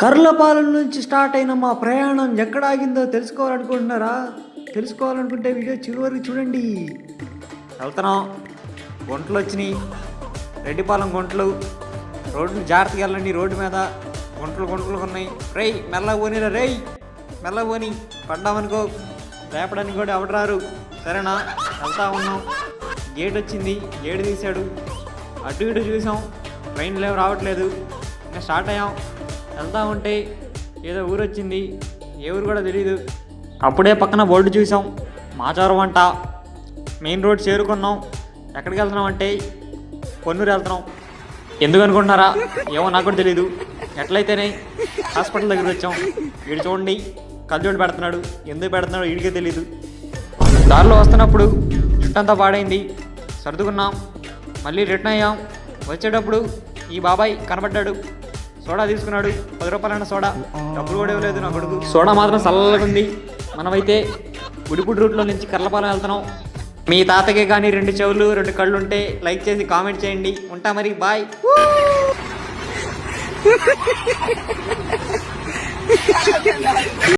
కర్లపాలెం నుంచి స్టార్ట్ అయిన మా ప్రయాణం ఎక్కడ ఆగిందో తెలుసుకోవాలనుకుంటున్నారా? తెలుసుకోవాలనుకుంటే వీడియో చివరికి చూడండి. వెళ్తున్నాం, గుంటలు వచ్చినాయి, రెడ్డిపాలెం గుంటలు. రోడ్డు జాగ్రత్తగా వెళ్ళండి, రోడ్డు మీద గుంటలు గుంటలు ఉన్నాయి. రేయ్ మెల్లగా పోనీరా, రేయ్ మెల్లగా పోని, పడ్డామనుకో రేపడానికి కూడా ఎవడరారు, సరేనా? వెళ్తా ఉన్నాం, గేట్ వచ్చింది, గేట్ తీశాడు, అటు ఇటు చూసాం, ట్రైన్లు ఏమి రావట్లేదు. ఇంకా స్టార్ట్ అయ్యాం, వెళ్తా ఉంటే ఏదో ఊరు వచ్చింది, ఏ ఊరు కూడా తెలియదు. అప్పుడే పక్కన బోర్డు చూసాం, మాచారం అంట. మెయిన్ రోడ్ చేరుకున్నాం. ఎక్కడికి వెళ్తున్నాం అంటే పొన్నూరు వెళ్తున్నాం. ఎందుకు అనుకుంటున్నారా? ఏమో నాకు కూడా తెలీదు. ఎట్లయితేనే హాస్పిటల్ దగ్గర వచ్చాం. వీడు చూడండి కళ్ళజోడు పెడుతున్నాడు, ఎందుకు పెడుతున్నాడో వీడికే తెలీదు. దారిలో వస్తున్నప్పుడు జుట్టంతా పాడైంది, సర్దుకున్నాం, మళ్ళీ రిటర్న్ అయ్యాం. వచ్చేటప్పుడు ఈ బాబాయ్ కనబడ్డాడు, సోడా తీసుకున్నాడు. 10 రూపాయలన్న సోడా, డబ్బులు కూడా ఇవ్వలేదు నా కొడుకు. సోడా మాత్రం చల్లగా ఉంది. మనమైతే గుడిపూడి రూట్లో నుంచి కర్లపాలెం వెళ్తున్నాం. మీ తాతకే కానీ 2 చెవులు 2 కళ్ళు ఉంటే లైక్ చేసి కామెంట్ చేయండి. ఉంటా మరి, బాయ్.